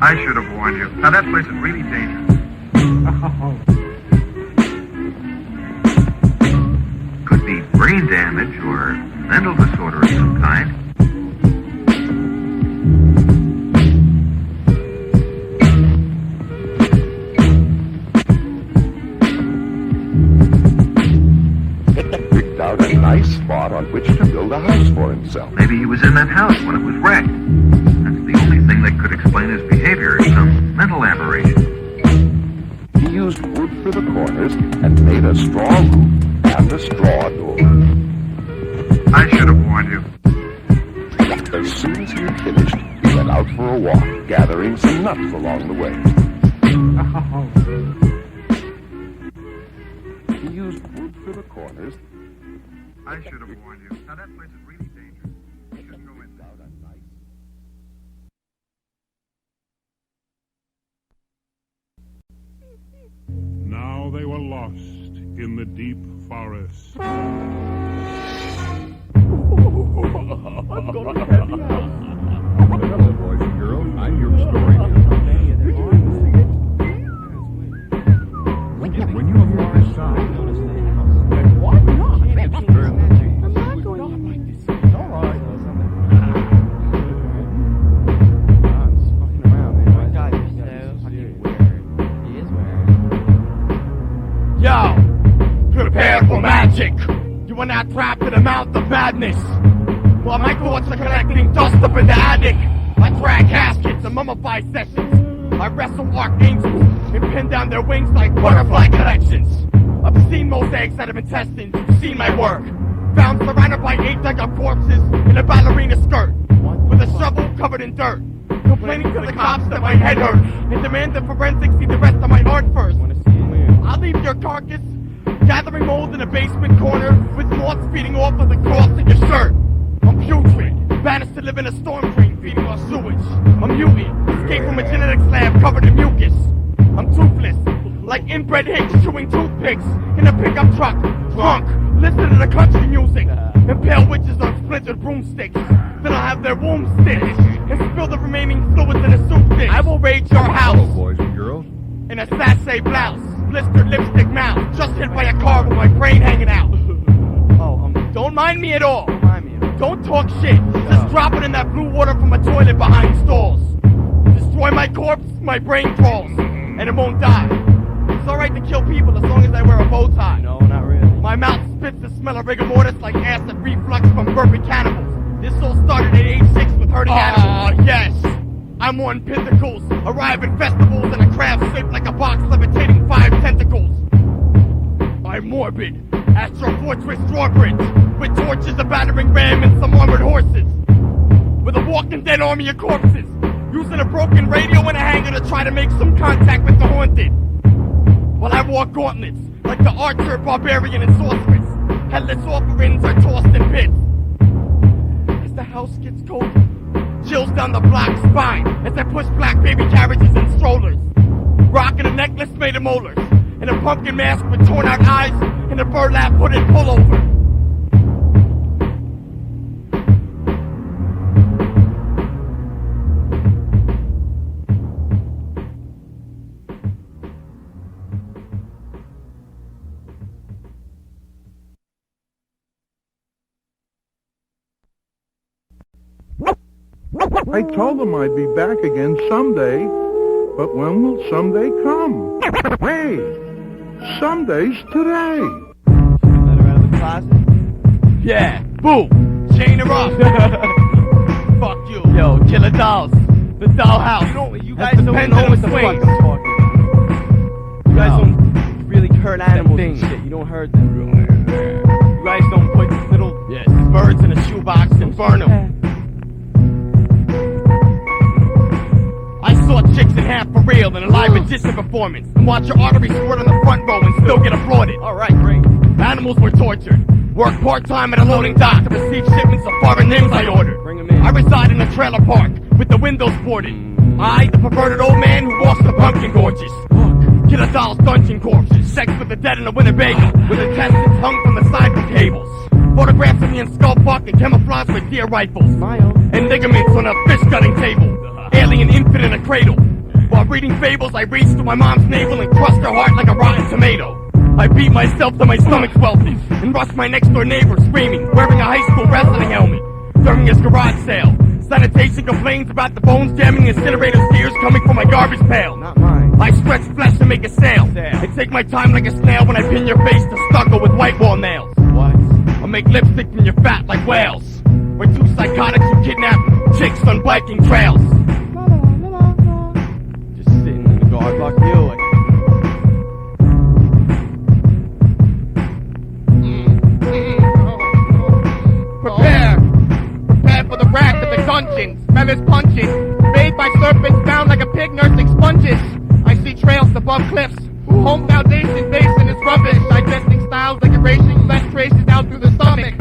I should have warned you. Now that place is really dangerous. Could be brain damage or mental disorder of some kind. Picked out a nice spot on which to build a house for himself. Maybe he was in that house when it was wrecked. That's the only thing that could explain his behavior, some mental aberration. He used wood for the corners and made a straw roof and a straw door. I should have warned you. As soon as he had finished, he went out for a walk, gathering some nuts along the way. He used wood for the corners. I should have warned you. Now that place is really dangerous. You shouldn't go in there. Now they were lost in the deep forest. Hello, boys and girls. I'm your storyteller. When you hear this sound, why not? I'm not going on like this. All right. I'm just fucking around, man. My guy is fucking weird. He is weird. Yo! Prepare for magic! You are now trapped in a mouth of madness. While my thoughts are collecting dust up in the attic, I drag caskets and mummify sessions. I wrestle archangels and pin down their wings like butterfly collections. Obscene mosaics out of intestines, you've seen my work. Found surrounded by 8 dug-up corpses in a ballerina skirt, with a shovel covered in dirt. Complaining to the cops that my head hurts, and demand that forensics see the rest of my art first. I'll leave your carcass gathering mold in a basement corner, with moths feeding off of the cross in your shirt. I'm putrid, banished to live in a storm drain feeding on sewage. I'm mutant, escaped from a genetics lab covered in mucus. I'm toothless, like inbred hicks chewing toothpicks in a pickup truck. Drunk, listening to the country music. Impale witches on splintered broomsticks. Then I'll have their wombs stitched and spill the remaining fluids in a soup dish. I will raid your house. Hello, boys and girls. In a sachet blouse, blistered lipstick mouth, just hit by a car with my brain hanging out. Don't mind me at all. Don't talk shit. Just drop it in that blue water from a toilet behind stalls. Destroy my corpse, my brain crawls, and it won't die. It's alright to kill people as long as I wear a bow tie. No, not really. My mouth spits the smell of rigor mortis like acid reflux from burping cannibals. This all started at age 6 with hurting animals. Yes! I'm on pentacles, arrive at festivals in a craft shaped like a box levitating 5 tentacles. I'm morbid, Astro Fortress drawbridge, with torches, a battering ram, and some armored horses. With a walking dead army of corpses, using a broken radio and a hanger to try to make some contact with the haunted. While I walk gauntlets, like the archer, barbarian, and sorceress, headless offerings are tossed in pits. As the house gets colder, chills down the block spine as I push black baby carriages and strollers. Rocking a necklace made of molars, and a pumpkin mask with torn out eyes, and a burlap hooded pullover. I told them I'd be back again someday, but when will someday come? Hey, someday's today. Let her out of the closet? Yeah, boo! Chain her up! Fuck you! Yo, killer dolls! The dollhouse! You guys don't know what the fuck I'm talking about. You guys don't really hurt animals and shit. You don't hurt them. You guys don't put little birds in a shoebox and burn them. I saw chicks in half for real in a live magician performance, and watch your arteries squirt on the front row and still get applauded. Alright, great. Animals were tortured. Worked part-time at a loading dock to receive shipments of foreign names I ordered. Bring 'em in. I reside in a trailer park with the windows boarded. I, the perverted old man who walks the pumpkin gorges. Killer dolls, dungeon corpses, sex with the dead in a Winnebago, with intestines hung from the sidewalk cables. Photographs of me in Skulfuhk and camouflage with deer rifles. And ligaments on a fish gutting table. Alien infant in a cradle. While reading fables, I reach to my mom's navel and crust her heart like a rotten tomato. I beat myself till my stomach's welting and rush my next door neighbor screaming, wearing a high school wrestling helmet during his garage sale. Sanitation complains about the bones jamming, incinerator tears coming from my garbage pail. Not mine. I stretch flesh to make a sale. I take my time like a snail when I pin your face to stucco with white wall nails. What? I make lipstick from your fat like whales. We're two psychotics who kidnap chicks on biking trails. Just sitting in the guard block. You like. Prepare for the wrath of the dungeon. Smell his punches. Bathed by serpents, bound like a pig nursing sponges. I see trails above cliffs. Home foundation basin is rubbish. Digesting styles like erasing flesh traces out through the stomach.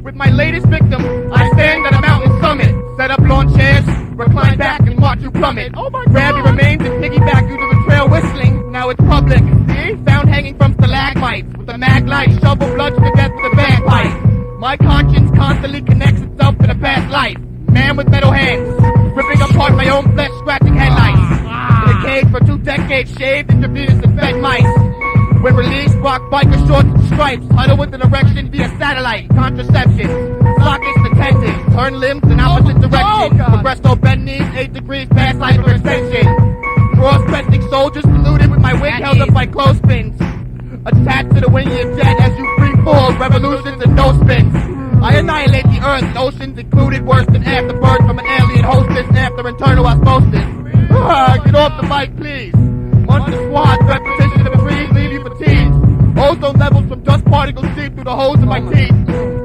With my latest victim, I stand at a mountain summit. Set up lawn chairs, recline back and watch you plummet. Grab your remains and piggyback you to the trail whistling. Now it's public. See? Found hanging from stalagmites with a mag light. Shovel blood to death with a bagpipe. My conscience constantly connects itself to the past life. Man with metal hands, ripping apart my own flesh, scratching headlights. In a cage for 2 decades, shaved, intravenous and fed mice. When released, rock biker shorts and stripes, huddle with an erection via satellite. Contraception, sockets to tendons, turn limbs in opposite directions. Progresso bend knees, 8 degrees past hyperextension. Cross-cresting soldiers saluted with my wig held up by clothespins. Attached to the wing of your jet as you free fall, revolutions and no spins. I annihilate the earth, oceans included, worse than afterbirth from an alien hostess after internal osmosis. Get off the mic, please. Monster squad, repetition of trees, leave you fatigued. Ozone levels from dust particles seep through the holes of my teeth.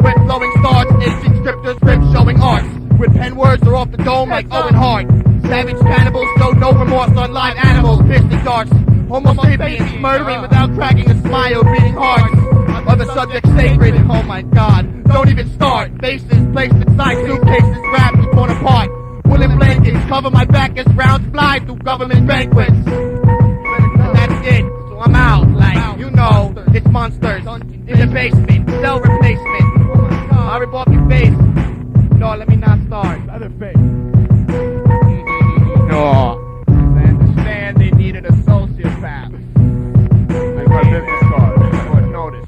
Wet flowing stars, ancient scriptures, ribs showing arts. With pen words are off the dome like Owen Hart. Savage cannibals show no remorse on live animals, piercing darts. Homo sapiens murdering without cracking a smile, beating hearts. Other subjects sacred, oh my god, don't even start. Faces placed inside suitcases, wrapped and torn apart. Woolen blankets cover my back as rounds fly through government banquets. And that's it, so I'm out, like, you know, it's Monsterz. In the basement, cell replacement. I rip off your face. No, let me not start. Other face. No. I understand they needed a sociopath. They got business card. Short notice.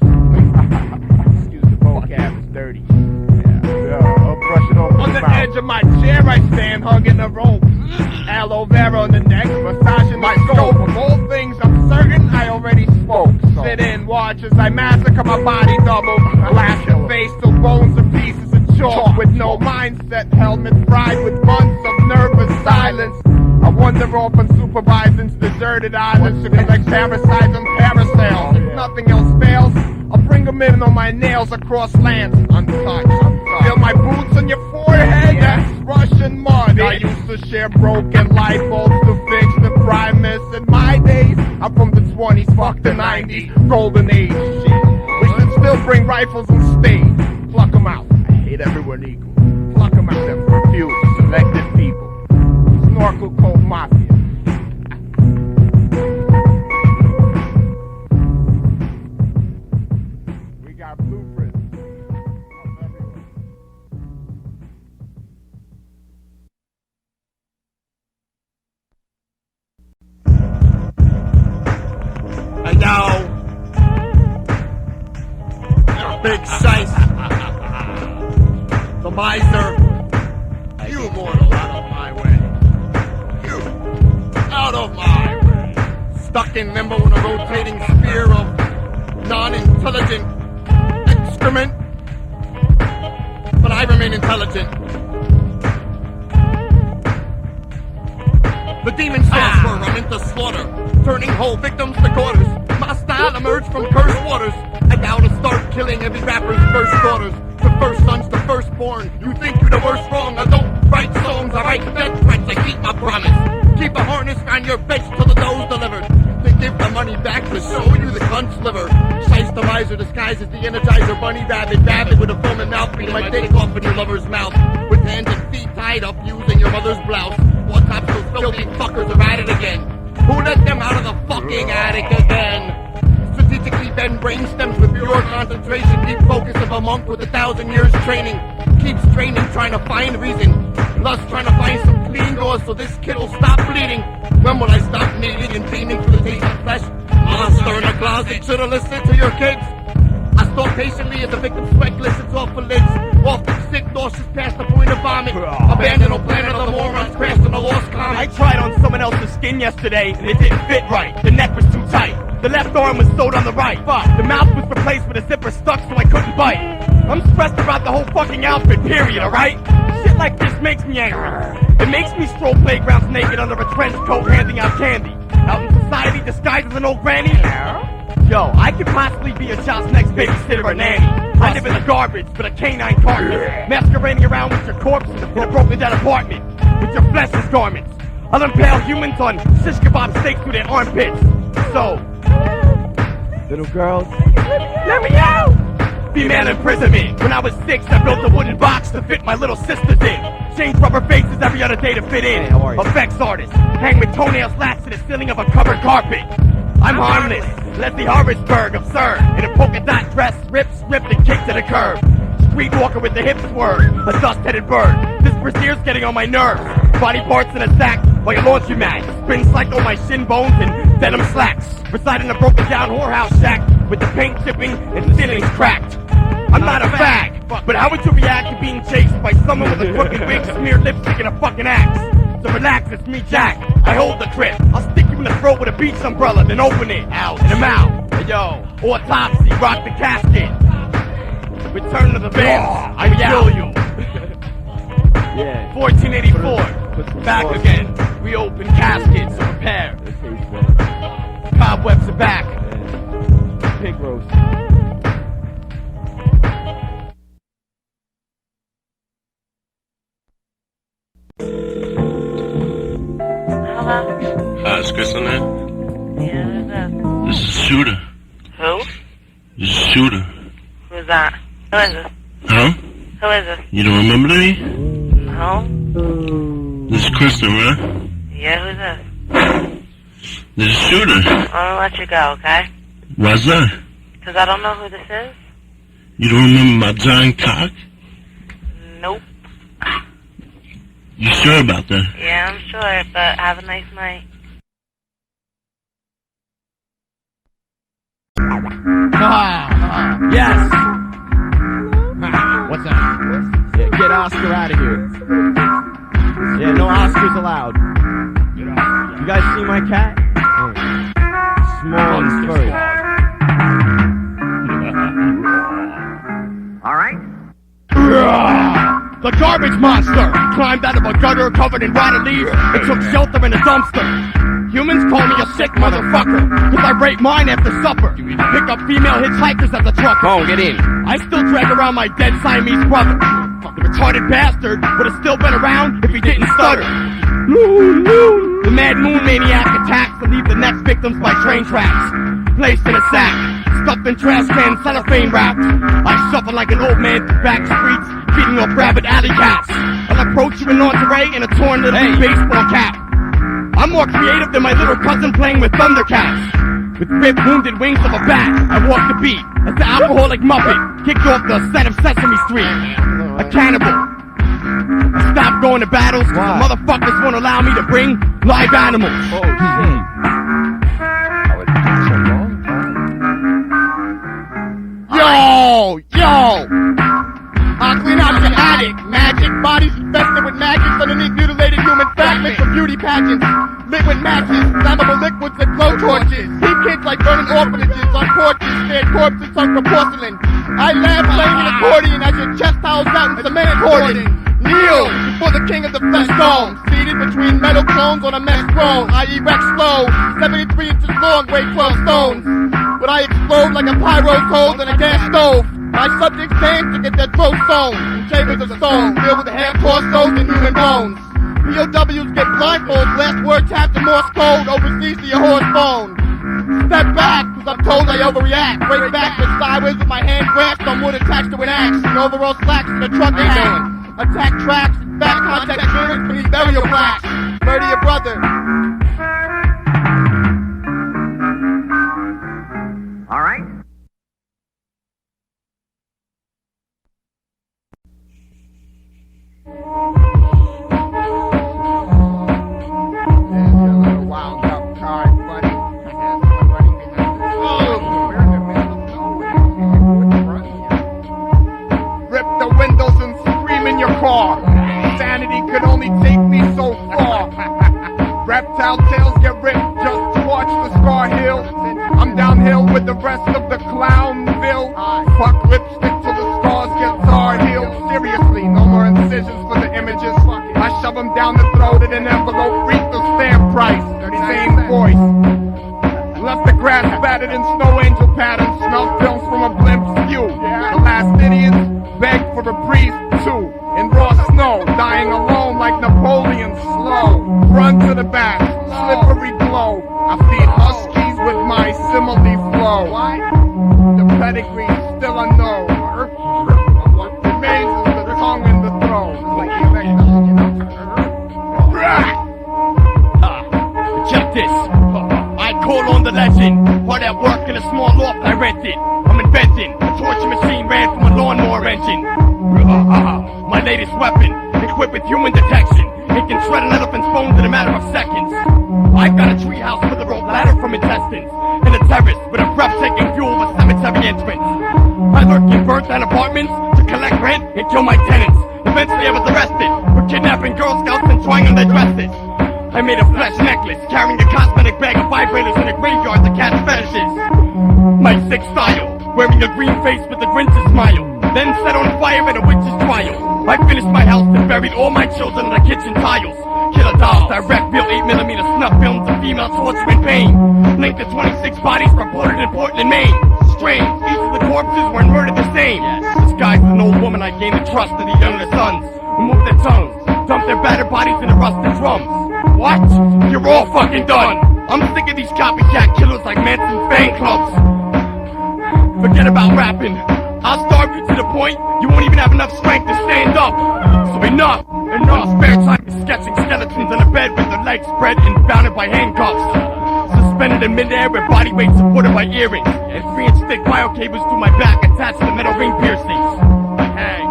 Excuse the vocab, it's dirty. Yeah, I'll brush it off. On the edge of my chair I stand, hugging the rope. Aloe vera on the neck, massaging my scope. Of all things I'm certain I already spoke. Sit in, watch as I massacre my body double. Blast your face till bones are pieces of chalk. With no mindset, helmet fried with months of nervous silence. I wander off on supervising's deserted islands to collect parasites and parasails. If nothing else fails, I'll bring them in on my nails across lands untouched. Feel my boots on your forehead, that's Russian mud. I used to share broken light bulbs to fix the primus. In my days, I'm from the 20s, fuck the 90s, golden age shit. We should still bring rifles and stage. Pluck them out. I hate everyone equal. Pluck them out and refuse selected people. Snorkel Cove Mafia. We got blueprints of everyone. I know. Big sight. The Myzer. You mortal, out of my way. You, out of my way. Stuck in limbo in a rotating sphere of non-intelligent excrement. But I remain intelligent. The demon cells were run into slaughter, turning whole victims to quarters. My style emerged from cursed waters. I vow to start killing every rapper's first daughters. The first sons, the firstborn. You think you're the worst wrong. I don't write songs, I write death threats. I keep my promise. Keep a harness around your bitch till the dough's delivered. Then give the money back to show you the cunt's liver. Shiste Myzer disguised as the Energizer Bunny Rabbit with a foaming mouthpiece. My dick off in your lover's mouth. With hands and feet tied up using your mother's blouse. What top those filthy fuckers are at it again? Who let them out of the fucking attic again? Strategically bend brain stems with pure concentration. Deep focus of a monk with 1,000 years training. Keep straining, trying to find reason. Plus trying to find some clean doors so this kid will stop bleeding. When will I stop needing and beaming for the taste of flesh? Monster in a closet, should've listened to your kids. I store patiently as the victim's sweat glistens off the lids. Often sick, nauseous past the point of vomit. Abandoned or planet of the morons crashed on a lost comet. I tried on someone else's skin yesterday, and it didn't fit right. The neck was too tight. The left arm was sewed on the right. Fuck. The mouth was replaced with a zipper stuck so I couldn't bite. I'm stressed about the whole fucking outfit, period, alright? Shit like this makes me angry. It makes me stroll playgrounds naked under a trench coat handing out candy. Out in society disguised as an old granny? Yo, I could possibly be a child's next babysitter or nanny. I live in the garbage, but a canine carcass. Masquerading around with your corpse in a broken down apartment. With your fleshless garments. I'll impale humans on shish kebab steaks through their armpits. So, little girls, let me out! Female imprisonment. When I was 6, I built a wooden box to fit my little sisters in. Changed rubber faces every other day to fit in. Effects artist. Hang with toenails latched to the ceiling of a covered carpet. I'm harmless. Leslie Harrisburg, absurd. In a polka dot dress, ripped and kicked to the curb. Streetwalker with the hips swerve. A dust-headed bird. This brazier's getting on my nerves. Body parts in a sack like a laundromat. Spin cycle on my shin bones and denim slacks. Reside in a broken down whorehouse shack with the paint chipping and ceilings cracked. I'm not a fag, but how would you react to being chased by someone with a crooked wig, smeared lipstick, and a fucking axe? So relax, it's me, Jack. I hold the grip. I'll stick you in the throat with a beach umbrella, then open it out in the mouth. Hey, yo, autopsy, rock the casket. Return to the van. I kill you. Yeah. 1484. Back again. Reopen caskets. Prepare. Cobwebs are back. Pig roast. Hello? Hi, is Chris on there? Yeah, who's that? This is Shooter. Who? This is Shooter. Who's that? Who is this? Huh? Who is this? You don't remember me? No? This is Kristen, right? Yeah, who's this? This is Shooter. I'm gonna let you go, okay? Why's that? Because I don't know who this is. You don't remember my giant cock? Nope. You sure about that? Yeah, I'm sure, but have a nice night. Yes. What's that? Yeah, get Oscar out of here. Yeah, no Oscars allowed. You guys see my cat? Small and furry. All right. The garbage monster climbed out of a gutter covered in rotted leaves and took shelter in a dumpster. Humans call me a sick motherfucker, cause I rape mine after supper. Pick up female hitchhikers at the truck. Bong, get in. I still drag around my dead Siamese brother. The retarded bastard would have still been around if he didn't stutter. The mad moon maniac attacks to leave the next victims by train tracks. Placed in a sack, stuffed in trash cans, cellophane wrapped. I shuffle like an old man through back streets, beating up rabid alley cats. I'll approach you in lingerie and a torn little baseball cap. I'm more creative than my little cousin playing with Thundercats. With ripped, wounded wings of a bat, I walk the beat as the alcoholic Muppet kicked off the set of Sesame Street. A cannibal. I stopped going to battles because the motherfuckers won't allow me to bring live animals. Oh, shit. Yo! I'll clean out your attic. Magic bodies infested with maggots underneath mutilated human fragments from beauty pageants. Liquid matches, flammable liquids and glow torches. Heat kids like burning orphanages on porches. Scared corpses hung for porcelain. I laugh playing an accordion as your chest towels out in cement hoarding. Kneel before the king of the flesh dome. Seated between metal clones on a mesh throne. I erect slow, 73 inches long, weigh 12 stones. But I explode like a pyro's hose in a gas stove. My subjects dance to get their throats sewn in chambers of stone filled with ham torsos and human bones. POWs get blindfolds, last word tapped in Morse code overseas to your horse phone. Step back, cause I'm told I overreact. Break back and sideways with my hand grasped on wood attached to an axe. And overall slacks in the truck ain't doing. Attack tracks, back contact clearance beneath burial plaques. Murder your brother. All right. fuck lipstick till the scars get hard. Healed seriously, no more incisions for the images. I shove them down the throat in an envelope, read the stamp price. Same voice. Left the grass battered in snow angel patterns. Smell films from a blimp skew. The last idiots begged for a breeze too. In raw snow, dying alone like Napoleon slow. Front to the back, slippery glow. I feed huskies with my simile flow. The pedigree is still unknown. What remains is the tongue in the throat. Check this. I call on the legend. Hard at work in a small loft I rented. I'm inventing a torture machine ran from a lawnmower engine. My latest weapon, equipped with human detection. It can shred an elephant's bones in a matter of seconds. I've got a treehouse with a rope ladder from intestines, and a terrace with a breathtaking view of a cemetery entrance. I lurk in burnt-out apartments to collect rent and kill my tenants. Eventually I was arrested for kidnapping Girl Scouts and trying on their dresses. I made a flesh necklace, carrying a cosmetic bag of vibrators in a graveyard to catch fetishes. My sick style, wearing a green face with a grinch's smile, then set on fire at a witch's trial. I finished my house and buried all my children in the kitchen tiles. Killer dolls, direct bill 8mm snuff films of female torture and pain. Linked to 26 bodies reported in Portland, Maine. Strange, each of the corpses were murdered the same. Disguised as an old woman, I gained the trust of the younger sons, who moved their tongues, dumped their battered bodies into rusted drums. What? You're all fucking done! I'm sick of these copycat killers like Manson's fan clubs. Forget about rapping. I'll starve you to the point you won't even have enough strength to stand up. So enough! Enough! Spare time is sketching skeletons on a bed with their legs spread and bounded by handcuffs. Suspended in midair with body weight supported by earrings, and 3-inch thick bio cables through my back attached to metal ring piercings. I hang.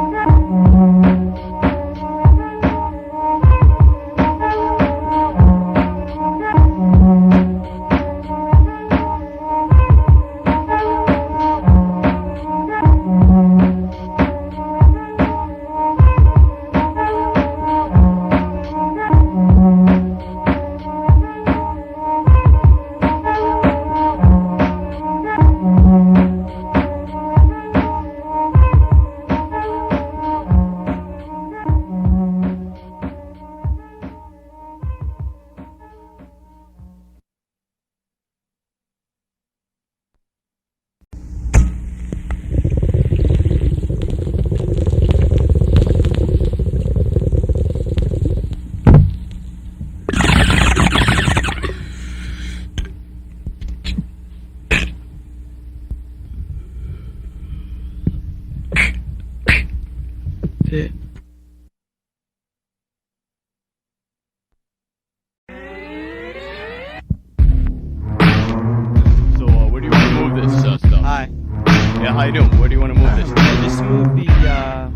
How you doing? Where do you want to move this? Just move the couch.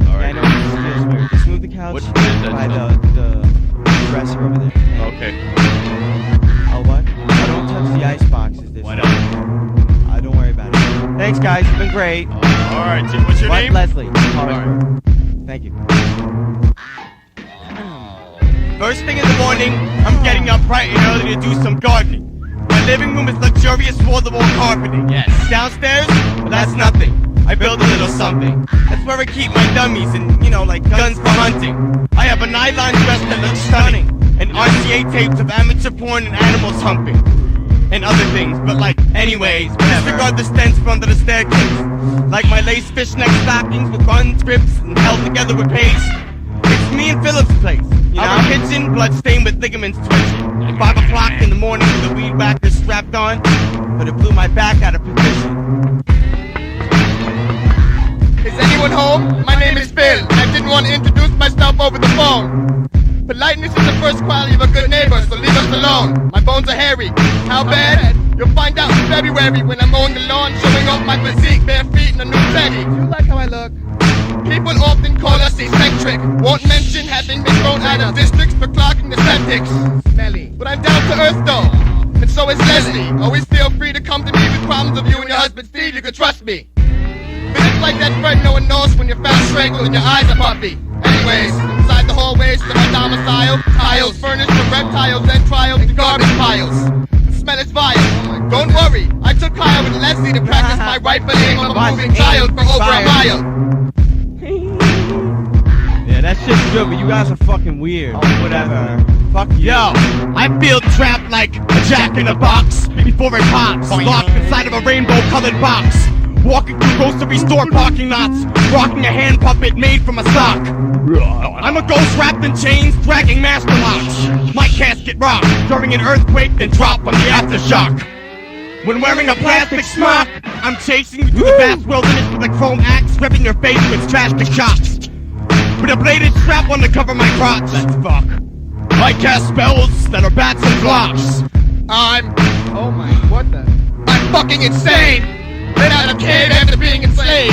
All right. Yeah, I know this feels weird. Just move the couch What is that by stuff? the dresser over there. Okay. Oh, what? Don't touch the ice boxes. Why not? Don't worry about it. Thanks, guys. You've been great. All right. So what's your name? Leslie. All right. Thank you. First thing in the morning, I'm getting up bright and early to do some gardening. My living room is luxurious wall-to-wall carpeting. Yes. Downstairs, well, that's nothing. I build a little something. That's where I keep my dummies and, like guns for hunting. I have a nylon dress that looks stunning, and RCA tapes of amateur porn and animals humping, and other things. But anyways, disregard the stench from under the staircase. Like my lace fishnet stockings with guns, grips, and held together with paste. It's me and Philip's place. Our kitchen, blood stained with ligaments twitching. 5 o'clock in the morning with a weed whacker strapped on, but it blew my back out of position. Is anyone home? My name is Phil. I didn't want to introduce myself over the phone. Politeness is the first quality of a good neighbor, so leave us alone. My bones are hairy. How bad? You'll find out in February when I'm mowing the lawn, showing off my physique, bare feet and a new teddy. Do you like how I look? People often call us eccentric. Won't mention having been thrown out of districts for clogging the septics. Smelly. But I'm down to earth though, and so is Leslie. Always feel free to come to me with problems of you and your husband Steve. You can trust me. But it's like that friend no one knows when you're found strangled and your eyes are puffy. Anyways, inside the hallways to my domicile, tiles furnished with reptiles and trials to garbage piles. The smell is vile. Don't worry, I took Kyle with Leslie to practice my rightful aim of a moving child for over a mile. Yeah, that shit's good, but you guys are fucking weird. Oh, whatever. Fuck you. Yo, I feel trapped like a jack in a box before it pops. Locked inside of a rainbow-colored box. Walking through grocery store parking lots, rocking a hand puppet made from a sock. I'm a ghost wrapped in chains, dragging master locks. My casket rocked during an earthquake, then dropped from the aftershock. When wearing a plastic smock, I'm chasing you through the vast wilderness with a chrome axe, ripping your face with drastic shocks. With a bladed strap on to cover my crotch. Let's fuck. I cast spells that are bats and blocks. Oh my, what the? I'm fucking insane! Let out a kid after being enslaved.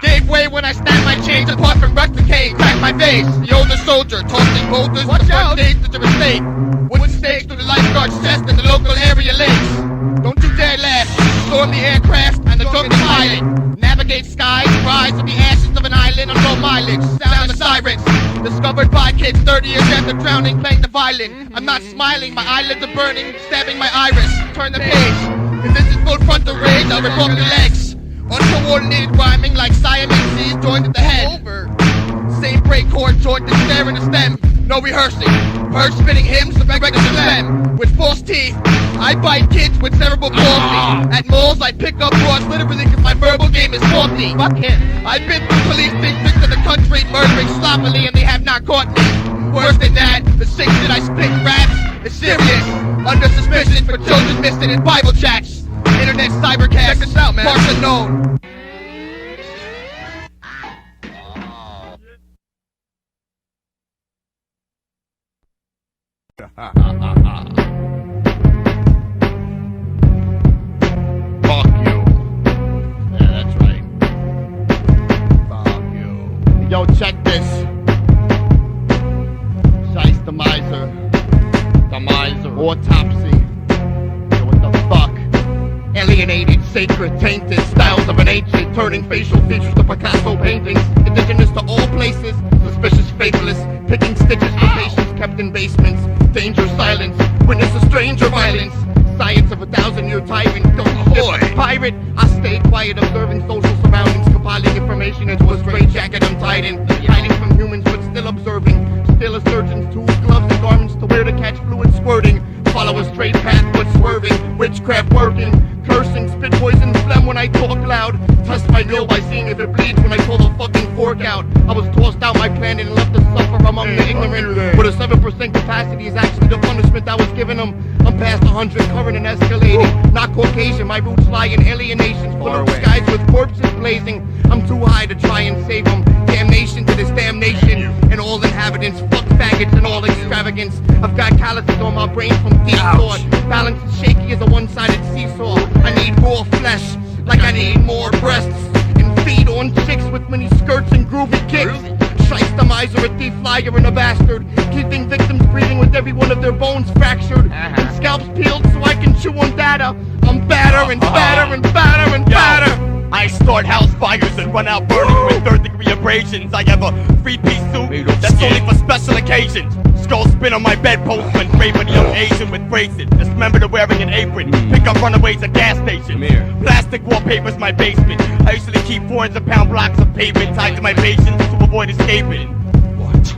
Gave way when I snapped my chains apart from replicate, cracked my face. The older soldier tossing boulders to the front stage to the estate. Wooden stakes through the lifeguard's chest in the local area lakes. Don't you dare laugh. Storm the aircraft and the drunken pilot. Navigate skies, rise to the ashes of an island on low mileage. Sound the sirens. Discovered by kids 30 years after drowning, playing the violin. I'm not smiling, my eyelids are burning, stabbing my iris. Turn the page. If this is full frontal rage, I'll rip off your legs. Uncoordinated rhyming like Siamese C's joined at the head. Same break chord joint and stare in the stem. No rehearsing. Bird spitting hymns to break the stem. With false teeth, I bite kids with cerebral palsy. At malls, I pick up broads literally because my verbal game is faulty. Fuck him. I've been through police districts of the country murdering sloppily and they have not caught me. Worse than that, the sick shit I spit in raps is serious. Under suspicion for children missing in Bible chats. Internet cybercast. Check this out, man. Parts unknown. Fuck you. Yeah, that's right. Fuck you. Yo, check this. Shiste, Myzer. The Myzer. Autopsy. Yo, what the fuck? Alienated, sacred, tainted styles of an ancient, turning facial features to Picasso paintings. Indigenous to all places, suspicious, faithless, picking stitches for patients kept in basements. Danger, silence, witness a stranger violence. Science of a 1,000-year tyrant, don't boy. Pirate, I stayed quiet, observing social surroundings, compiling information into a straitjacket I'm tied in. Hiding from humans, but still observing. Still a surgeon's tools, gloves, and garments to wear to catch fluid squirting. Follow a straight path, but swerving. Witchcraft working. Cursing, spit poison, phlegm when I talk loud. Test my meal by seeing if it bleeds when I pull the fucking fork out. I was tossed out my planet and left to suffer among the ignorant. But a 7% capacity is actually the punishment I was giving them. I'm past 100, current and escalating. Not Caucasian, my roots lie in alienations. Full of skies with corpses blazing. I'm too high to try and save them. Damnation to this damnation. And all inhabitants, fuck faggots and all extravagance. I've got calluses on my brain from deep thought. Balance is shaky as a one-sided seesaw. I need raw flesh, like I need more breasts. And feed on chicks with mini skirts and groovy kicks. Shiste, the Myzer, a thief, liar, and a bastard. Keeping victims breathing with every one of their bones fractured. And scalps peeled so I can chew on data. I'm badder and badder and badder and badder. I start house fires and run out burning with third-degree abrasions. I have a three-piece suit that's only for special occasions. Skull spin on my bedpost when rape a young Asian with braces. Dismember to wearing an apron. Pick up runaways at gas stations. Plastic wallpaper's my basement. I usually keep 400-pound blocks of pavement tied to my patients to avoid escaping.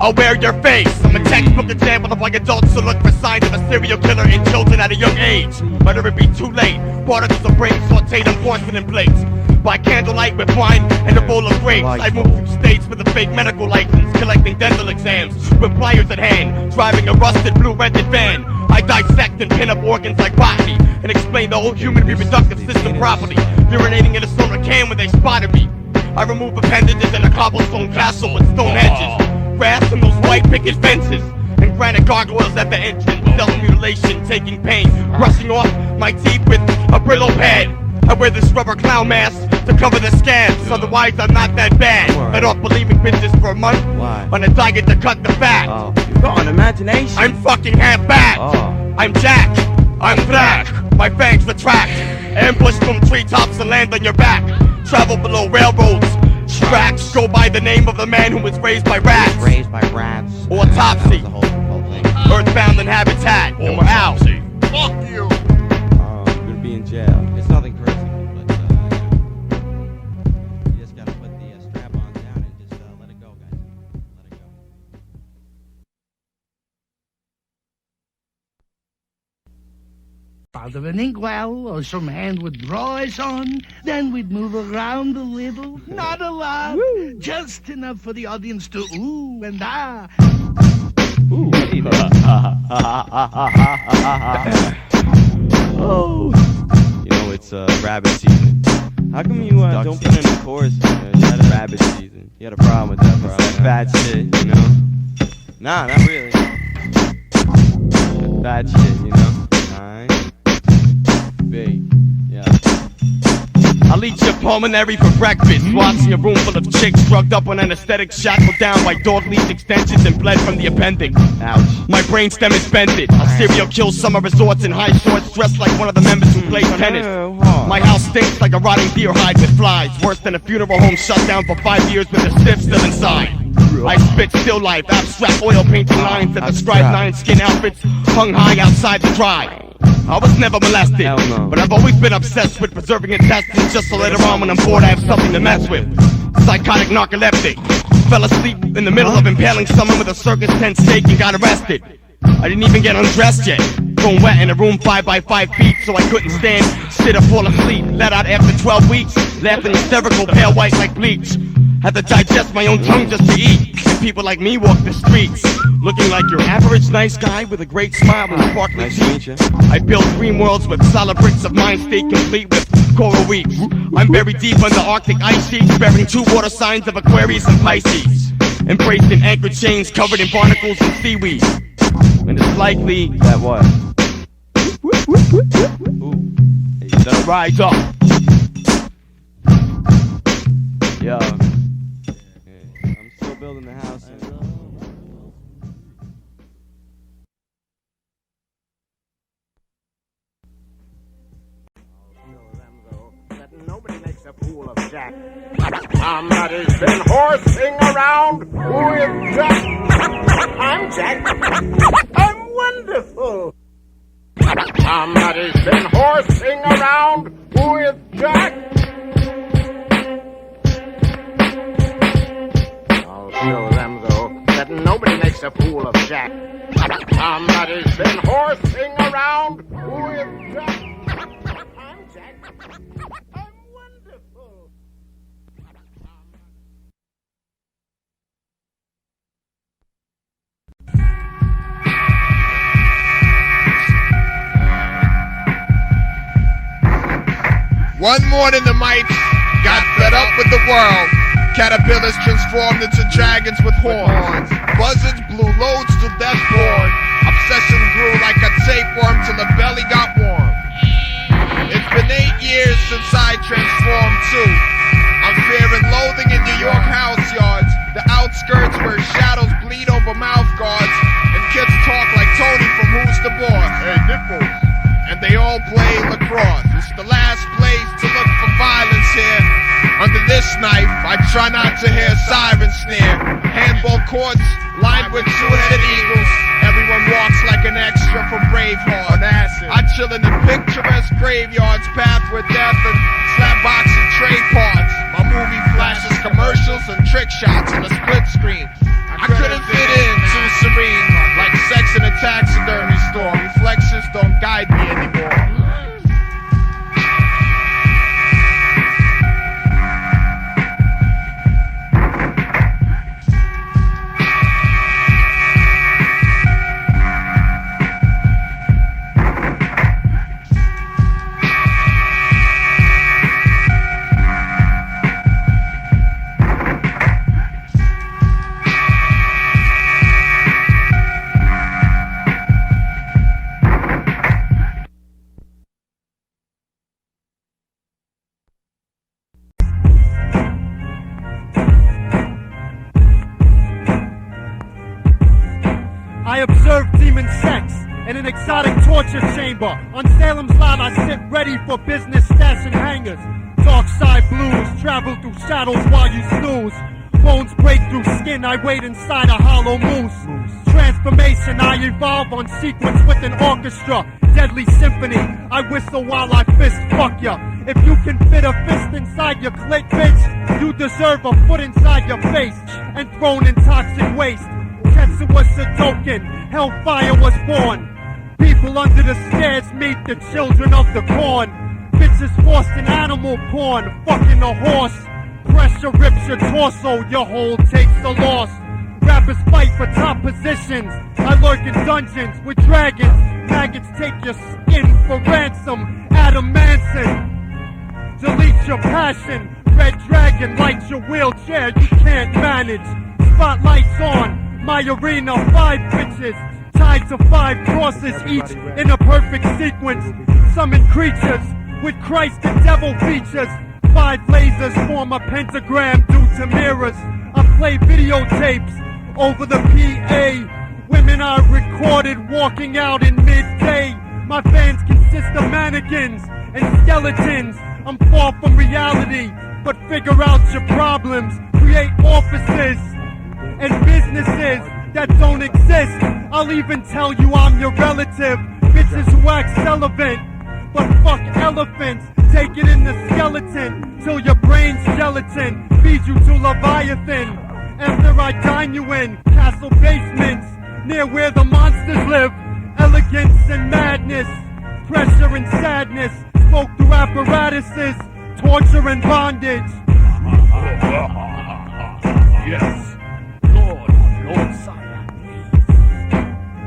I'll wear your face. I'm a textbook example of why adults should look for signs of a serial killer in children at a young age. Whether it be too late, particles of brain sauteed on porcelain plates. By candlelight with wine and a bowl of grapes. I move through states with a fake medical license, collecting dental exams with pliers at hand, driving a rusted blue rented van. I dissect and pin up organs like botany and explain the whole human reproductive system properly, urinating in a solar can when they spotted me. I remove appendages in a cobblestone castle with stone hedges, grass and those white picket fences, and granite gargoyles at the entrance. Self-mutilation, taking pain, brushing off my teeth with a brittle pad. I wear this rubber clown mask to cover the scabs, otherwise I'm not that bad. Let off believing bitches for a month on a diet to cut the fat. You got an imagination. I'm fucking half back. I'm Jack. I'm black. My fangs retract. Ambush from treetops and land on your back. Travel below railroads. Tracks go by the name of the man who was raised by rats. Autopsy. Earthbound and habitat. And we're out. Fuck you. Gonna be in jail. It's nothing crazy, but you just gotta put the strap on down and just let it go, guys. Let it go. Out of an inkwell or some hand with drawers on, then we'd move around a little. Not a lot, just enough for the audience to ooh and ah. Ooh, oh, you know it's rabbit season. How come you don't put in a chorus? Is that a rabbit season? You had a problem with that, bro? That's bad shit, you know? Nah, not really. Bad shit, you know? Nice. Big, yeah. I'll eat your pulmonary for breakfast. Watching a room full of chicks drugged up on anesthetics, shackled down by dog leash extensions and bled from the appendix. Ouch. My brainstem is bended. I'll serial kill summer resorts in high shorts, dressed like one of the members who played tennis. My house stinks like a rotting deer hide with flies. Worse than a funeral home shut down for 5 years with a stiff still inside. I spit still life, abstract oil painting lines that describe 9 skin outfits hung high outside the dry. I was never molested, but I've always been obsessed with preserving intestines just so later on when I'm bored I have something to mess with. Psychotic narcoleptic. Fell asleep in the middle of impaling someone with a circus tent stake and got arrested. I didn't even get undressed yet. Thrown wet in a room 5 by 5 feet so I couldn't stand, sit or fall asleep. Let out after 12 weeks, laughing hysterical, pale white like bleach. Had to digest my own tongue just to eat. And people like me walk the streets, looking like your average nice guy with a great smile and sparkling teeth. I build dream worlds with solid bricks of mind state complete with coral reefs. I'm buried deep under Arctic ice sheets, bearing 2 water signs of Aquarius and Pisces. Embraced in anchor chains covered in barnacles and seaweed. And it's likely that what? Ooh, that I rise up. Yo. I'm still building the house. Nobody makes a fool of Jack. Somebody's been horsing around. Who is Jack? I'm Jack. I'm wonderful. Somebody's been horsing around. Who is Jack? I'll show them, though, that nobody makes a fool of Jack. Somebody's been horsing around. Who is Jack? I'm Jack. I'm wonderful. One morning the mites got fed up with the world. Caterpillars transformed into dragons with horns. Buzzards blew loads to death born. Obsession grew like a tapeworm till the belly got warm. It's been 8 years since I transformed too. I'm fearing loathing in New York house yards, the outskirts where shadows bleed over mouth guards, and kids talk like Tony from Who's the Boss? Hey, nipples. And they all play lacrosse. It's the last place to look for violence here. Under this knife, I try not to hear sirens sneer. Handball courts lined with 2-headed eagles. Everyone walks like an extra from Braveheart. I chill in the picturesque graveyards, path with death and slap boxing tray parts. My movie flashes commercials and trick shots on a split screen. I couldn't fit in too serene, like sex in a taxidermy store. Reflections don't guide me anymore. I observe demon sex in an exotic torture chamber. On Salem's Lot, I sit ready for business stats and hangers. Dark side blues travel through shadows while you snooze. Bones break through skin, I wait inside a hollow moose. Transformation, I evolve on sequence with an orchestra. deadly symphony. I whistle while I fist fuck ya. If you can fit a fist inside your clit, bitch, you deserve a foot inside your face and thrown in toxic waste. Tetsu was a token, hellfire was born. People under the stairs meet the children of the corn. Bitches forced in animal porn, fucking a horse. Pressure rips your torso, your hold takes the loss. Rappers fight for top positions. I lurk in dungeons with dragons. Maggots take your skin for ransom. Adam Manson, delete your passion. Red dragon lights your wheelchair, you can't manage. Spotlights on my arena, 5 bitches tied to 5 crosses, each in a perfect sequence. Summon creatures with Christ and devil features. 5 lasers form a pentagram due to mirrors. I play videotapes over the PA. Women are recorded walking out in midday. My fans consist of mannequins and skeletons. I'm far from reality, but figure out your problems. Create offices and businesses that don't exist. I'll even tell you I'm your relative. Bitches who act celibate, but fuck elephants. Take it in the skeleton till your brain's gelatin. Feed you to Leviathan. After I dine you in castle basements near where the monsters live. Elegance and madness, pressure and sadness. Smoke through apparatuses, torture and bondage. Yes, Lord Sire.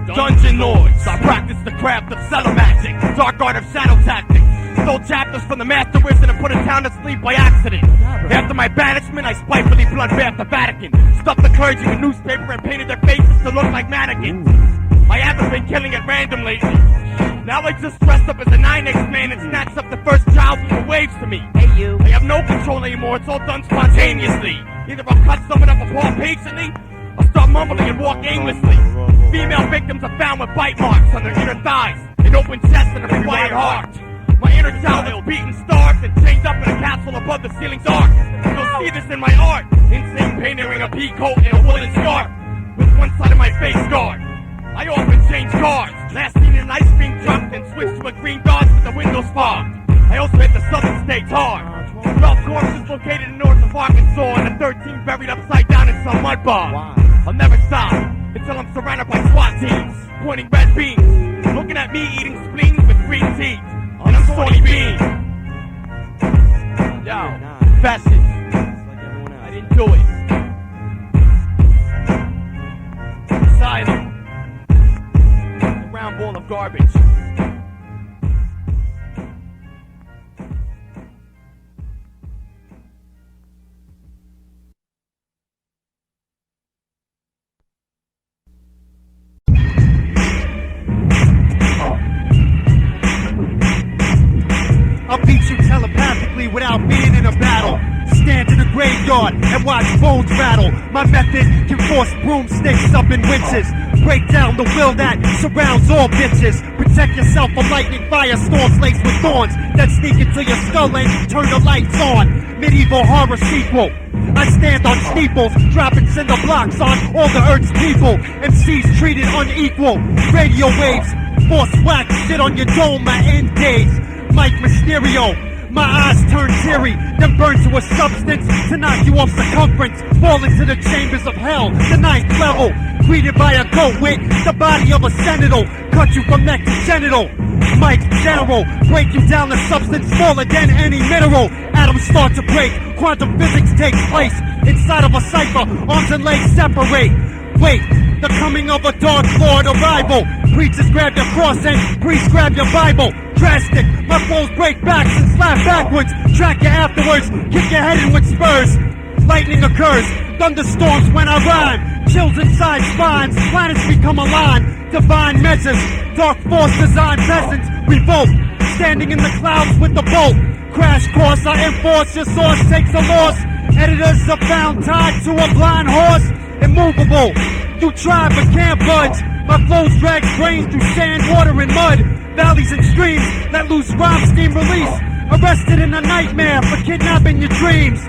Dungeon Lords, I practice the craft of cellar magic, dark art of shadow tactics. Stole chapters from the Master Wizard and put a town to sleep by accident. After my banishment, I spitefully bloodbathed the Vatican, stuffed the clergy with newspaper and painted their faces to look like mannequins. I haven't been killing at random lately. Now I just dressed up as a 9X man and snatched up the first child who waves to me. Hey you. I have no control anymore, it's all done spontaneously. Either I'll cut someone up or fall patiently, or start mumbling and walk aimlessly. Female victims are found with bite marks on their inner thighs, an open chest and a required heart. My inner child is beaten, starved, and chained up in a castle above the ceiling's arc. You'll see this in my art. Insane pain wearing a pea coat and a woolen scarf, with one side of my face scarred. I often change cars, last seen in an ice cream truck, then switched to a green Dodge with the windows fogged. I also hit the southern states hard. 12 corpses located in north of Arkansas, and the 13 buried upside down in some mud bog. I'll never stop until I'm surrounded by SWAT teams, pointing red beams, looking at me eating spleens with green teeth, and I'm Sony Bean. Yo, fashion. I didn't do it. Asylum. A round ball of garbage. I'll beat you telepathically without being in a battle. Stand in a graveyard and watch bones rattle. My method can force broomsticks up in winches. Break down the will that surrounds all bitches. Protect yourself from lightning firestorms laced with thorns that sneak into your skull and turn the lights on. Medieval horror sequel. I stand on steeples, dropping cinder blocks on all the Earth's people. MCs treated unequal. Radio waves, force whack shit on your dome. My end days. Mike Mysterio, my eyes turn teary, then burn to a substance to knock you off circumference, fall into the chambers of hell, the 9th level, greeted by a goat with the body of a senator, cut you from neck to genital. Mike General, break you down to substance smaller than any mineral. Atoms start to break, quantum physics takes place inside of a cipher, arms and legs separate. Wait, the coming of a dark lord arrival. Preachers grab your cross and priests grab your Bible. Drastic, my foes break backs and slap backwards. Track you afterwards, kick your head in with spurs. Lightning occurs, thunderstorms when I rhyme. Chills inside spines, planets become aligned. Divine measures, dark force design peasants revolt. Standing in the clouds with the bolt. Crash course, I enforce your source takes a loss. Editors are found tied to a blind horse. Immovable, you try but can't budge. My flows drag brains through sand, water, and mud. Valleys and streams, let loose rhyme scheme release. Arrested in a nightmare for kidnapping your dreams.